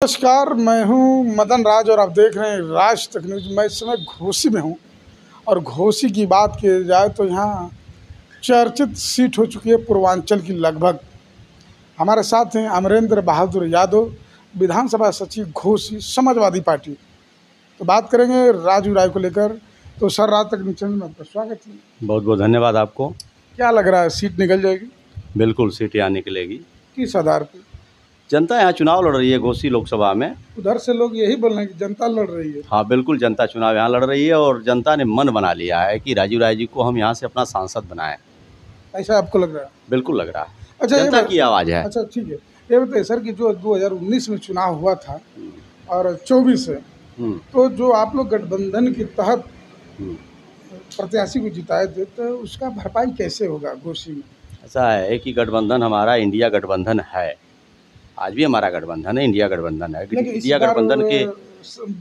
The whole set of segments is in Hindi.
नमस्कार, मैं हूं मदन राज और आप देख रहे हैं राज तक न्यूज़। मैं इस समय घोसी में हूं और घोसी की बात की जाए तो यहाँ चर्चित सीट हो चुकी है पूर्वांचल की लगभग। हमारे साथ हैं अमरेंद्र बहादुर यादव, विधानसभा सचिव घोसी, समाजवादी पार्टी। तो बात करेंगे राजू राय को लेकर। तो सर, राज तक न्यूज़ में आपका स्वागत है। बहुत बहुत धन्यवाद आपको। क्या लग रहा है, सीट निकल जाएगी? बिल्कुल सीट यहाँ निकलेगी। किस आधार पर? जनता यहाँ चुनाव लड़ रही है घोसी लोकसभा में। उधर से लोग यही बोल रहे हैं कि जनता लड़ रही है। हाँ बिल्कुल, जनता चुनाव यहाँ लड़ रही है और जनता ने मन बना लिया है कि राजू राय जी को हम यहाँ से अपना सांसद बनाएं। ऐसा आपको लग रहा है? बिल्कुल लग रहा है। अच्छा, जनता की आवाज़ है। अच्छा ठीक है, ये बताइए सर कि जो 2019 में चुनाव हुआ था और 24 है, तो जो आप लोग गठबंधन के तहत प्रत्याशी को जिताए थे, तो उसका भरपाई कैसे होगा घोसी में? ऐसा है कि गठबंधन हमारा इंडिया गठबंधन है, आज भी हमारा गठबंधन है, इंडिया गठबंधन है। इंडिया गठबंधन के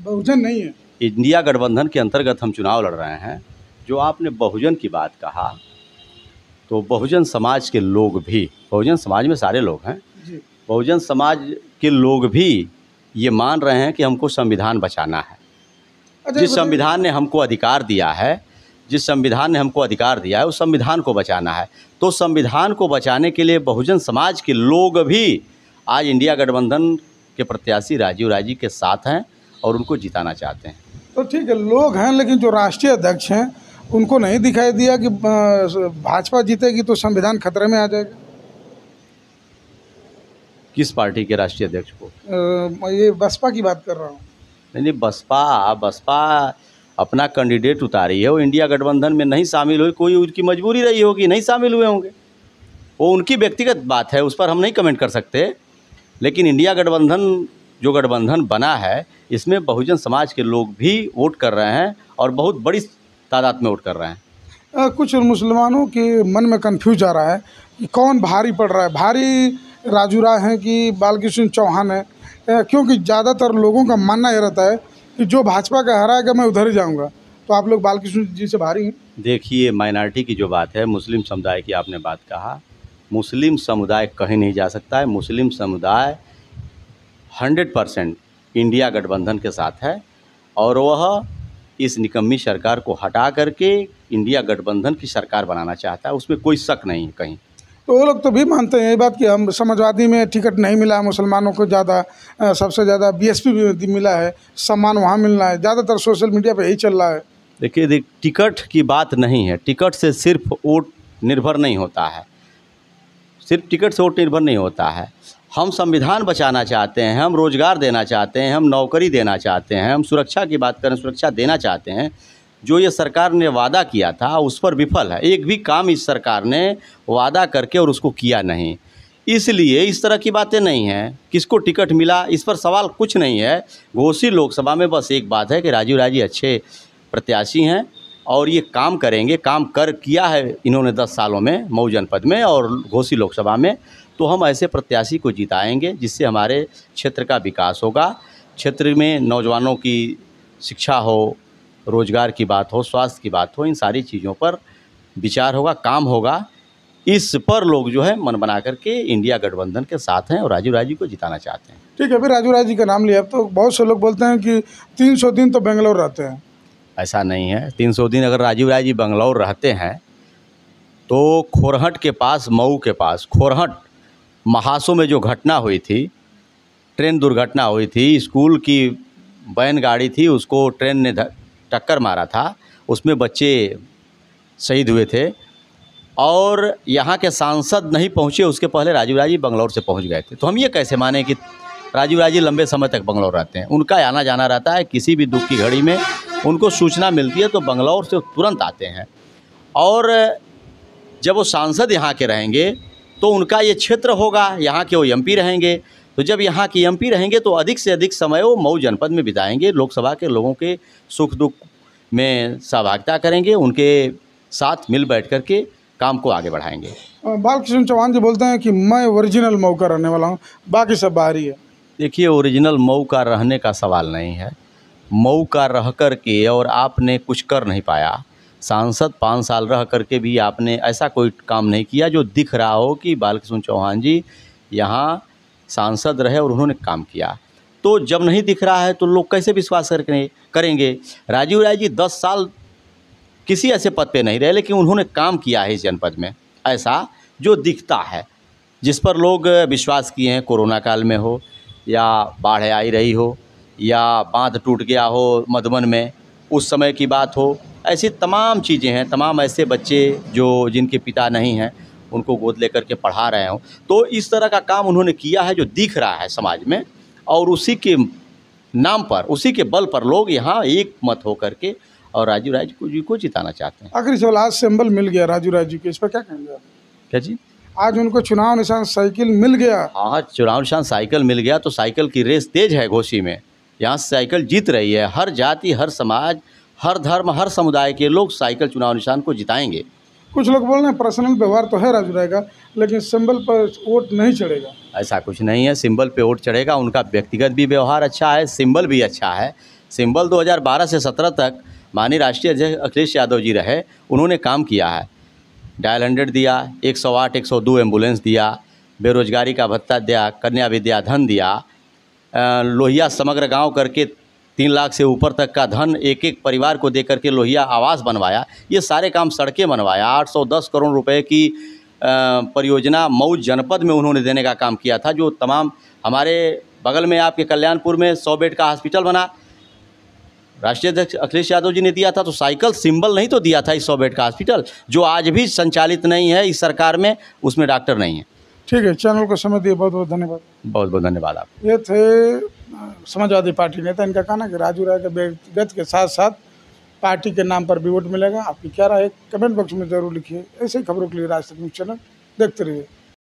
बहुजन नहीं है। इंडिया गठबंधन के अंतर्गत हम चुनाव लड़ रहे हैं। जो आपने बहुजन की बात कहा, तो बहुजन समाज के लोग भी, बहुजन समाज में सारे लोग हैं जी। बहुजन समाज के लोग भी ये मान रहे हैं कि हमको संविधान बचाना है। अच्छा, जिस संविधान ने हमको अधिकार दिया है, जिस संविधान ने हमको अधिकार दिया है, उस संविधान को बचाना है। तो संविधान को बचाने के लिए बहुजन समाज के लोग भी आज इंडिया गठबंधन के प्रत्याशी राजीव राय जी के साथ हैं और उनको जिताना चाहते हैं। तो ठीक है, लोग हैं, लेकिन जो राष्ट्रीय अध्यक्ष हैं उनको नहीं दिखाई दिया कि भाजपा जीतेगी तो संविधान खतरे में आ जाएगा। किस पार्टी के राष्ट्रीय अध्यक्ष को? मैं ये बसपा की बात कर रहा हूँ। नहीं, बसपा अपना कैंडिडेट उतारी है, वो इंडिया गठबंधन में नहीं शामिल हुई। कोई उनकी मजबूरी रही होगी, नहीं शामिल हुए होंगे, वो उनकी व्यक्तिगत बात है, उस पर हम नहीं कमेंट कर सकते। लेकिन इंडिया गठबंधन जो गठबंधन बना है, इसमें बहुजन समाज के लोग भी वोट कर रहे हैं और बहुत बड़ी तादाद में वोट कर रहे हैं। कुछ मुसलमानों के मन में कंफ्यूज आ रहा है कि कौन भारी पड़ रहा है, भारी राजू राय हैं कि बालकृष्ण चौहान है, क्योंकि ज़्यादातर लोगों का मानना यह रहता है कि जो भाजपा का हराएगा मैं उधर ही जाऊंगा। तो आप लोग बालकृष्ण जी से भारी हैं? देखिए, माइनॉरिटी की जो बात है, मुस्लिम समुदाय की आपने बात कहा, मुस्लिम समुदाय कहीं नहीं जा सकता है। मुस्लिम समुदाय 100% इंडिया गठबंधन के साथ है और वह इस निकम्मी सरकार को हटा करके इंडिया गठबंधन की सरकार बनाना चाहता है, उसमें कोई शक नहीं है कहीं। तो वो लोग तो भी मानते हैं ये बात कि हम समाजवादी में टिकट नहीं मिला मुसलमानों को, ज़्यादा सबसे ज़्यादा बीएसपी भी मिला है, सम्मान वहाँ मिलना है, ज़्यादातर सोशल मीडिया पे यही चल रहा है। देखिए, टिकट की बात नहीं है, टिकट से सिर्फ वोट निर्भर नहीं होता है, सिर्फ टिकट से वोट निर्भर नहीं होता है। हम संविधान बचाना चाहते हैं, हम रोज़गार देना चाहते हैं, हम नौकरी देना चाहते हैं, हम सुरक्षा की बात करें, सुरक्षा देना चाहते हैं। जो ये सरकार ने वादा किया था उस पर विफल है, एक भी काम इस सरकार ने वादा करके और उसको किया नहीं। इसलिए इस तरह की बातें नहीं हैं, किसको टिकट मिला इस पर सवाल कुछ नहीं है। घोसी लोकसभा में बस एक बात है कि राजीव राय जी अच्छे प्रत्याशी हैं और ये काम करेंगे, काम किया है इन्होंने 10 सालों में मऊ जनपद में और घोसी लोकसभा में। तो हम ऐसे प्रत्याशी को जिताएंगे जिससे हमारे क्षेत्र का विकास होगा, क्षेत्र में नौजवानों की शिक्षा हो, रोज़गार की बात हो, स्वास्थ्य की बात हो, इन सारी चीज़ों पर विचार होगा, काम होगा। इस पर लोग जो है मन बना करके इंडिया गठबंधन के साथ हैं और राजीव राय जी को जिताना चाहते हैं। ठीक है, फिर राजू राय जी का नाम लिया तो बहुत से लोग बोलते हैं कि 300 दिन तो बेंगलोर रहते हैं। ऐसा नहीं है, 300 दिन अगर राजीव राय जी बेंगलोर रहते हैं तो खोरहट के पास, मऊ के पास खोरहट महासों में जो घटना हुई थी, ट्रेन दुर्घटना हुई थी, स्कूल की बैन गाड़ी थी, उसको ट्रेन ने टक्कर मारा था, उसमें बच्चे शहीद हुए थे और यहाँ के सांसद नहीं पहुँचे, उसके पहले राजीव राय जी बेंगलोर से पहुँच गए थे। तो हम ये कैसे माने कि राजीव राय जी लंबे समय तक बेंगलोर रहते हैं? उनका आना जाना रहता है, किसी भी दुख की घड़ी में उनको सूचना मिलती है तो बेंगलोर से तुरंत आते हैं। और जब वो सांसद यहाँ के रहेंगे तो उनका ये क्षेत्र होगा, यहाँ के वो एमपी रहेंगे। तो जब यहाँ की एमपी रहेंगे तो अधिक से अधिक समय वो मऊ जनपद में बिताएंगे, लोकसभा के लोगों के सुख दुख में सहभागिता करेंगे, उनके साथ मिल बैठ कर के काम को आगे बढ़ाएंगे। बालकृष्ण चौहान जी बोलते हैं कि मैं ओरिजिनल मऊ का रहने वाला हूँ, बाकी सब बाहरी है। देखिए, ओरिजिनल मऊ का रहने का सवाल नहीं है, मऊ का रह कर के और आपने कुछ कर नहीं पाया। सांसद 5 साल रह करके भी आपने ऐसा कोई काम नहीं किया जो दिख रहा हो कि बालकृष्ण चौहान जी यहाँ सांसद रहे और उन्होंने काम किया। तो जब नहीं दिख रहा है तो लोग कैसे विश्वास करेंगे। राजीव राय जी 10 साल किसी ऐसे पद पे नहीं रहे, लेकिन उन्होंने काम किया है इस जनपद में ऐसा जो दिखता है, जिस पर लोग विश्वास किए हैं। कोरोना काल में हो या बाढ़ आई रही हो या बांध टूट गया हो मधुबन में, उस समय की बात हो, ऐसी तमाम चीज़ें हैं। तमाम ऐसे बच्चे जो जिनके पिता नहीं हैं उनको गोद लेकर के पढ़ा रहे हों, तो इस तरह का काम उन्होंने किया है जो दिख रहा है समाज में, और उसी के नाम पर, उसी के बल पर लोग यहाँ एक मत हो करके और राजीव राय जी को जिताना चाहते हैं। आखिरी सवाल, आज सिंबल मिल गया राजीव राय जी के, इस पर क्या कहेंगे आप? क्या जी? आज उनको चुनाव निशान साइकिल मिल गया। हाँ, चुनाव निशान साइकिल मिल गया तो साइकिल की रेस तेज है घोसी में। यहाँ साइकिल जीत रही है। हर जाति, हर समाज, हर धर्म, हर समुदाय के लोग साइकिल चुनाव निशान को जिताएंगे। कुछ लोग बोल रहे हैं पर्सनल व्यवहार तो है राजू राय का, लेकिन सिंबल पर वोट नहीं चढ़ेगा। ऐसा कुछ नहीं है, सिंबल पे वोट चढ़ेगा। उनका व्यक्तिगत भी व्यवहार अच्छा है, सिंबल भी अच्छा है। सिंबल 2012 से 17 तक माननीय राष्ट्रीय अध्यक्ष अखिलेश यादव जी रहे, उन्होंने काम किया है। डायल 100 दिया, 108, 102 एम्बुलेंस दिया, बेरोजगारी का भत्ता दिया, कन्या विद्या धन दिया, लोहिया समग्र गांव करके 3 लाख से ऊपर तक का धन एक एक परिवार को दे करके लोहिया आवास बनवाया। ये सारे काम, सड़कें बनवाया। 810 करोड़ रुपए की परियोजना मऊ जनपद में उन्होंने देने का काम किया था, जो तमाम हमारे बगल में आपके कल्याणपुर में 100 बेड का हॉस्पिटल बना, राष्ट्रीय अध्यक्ष अखिलेश यादव जी ने दिया था। तो साइकिल सिंबल नहीं तो दिया था इस 100 बेड का हॉस्पिटल, जो आज भी संचालित नहीं है इस सरकार में, उसमें डॉक्टर नहीं है। ठीक है, चैनल को समय दिए बहुत बहुत धन्यवाद। बहुत बहुत धन्यवाद आप। ये थे समाजवादी पार्टी नेता। इनका कहना कि राजू राय के व्यक्तिगत के साथ साथ पार्टी के नाम पर भी वोट मिलेगा। आपकी क्या राय है कमेंट बॉक्स में जरूर लिखिए। ऐसे ही खबरों के लिए राज तक न्यूज़ चैनल देखते रहिए।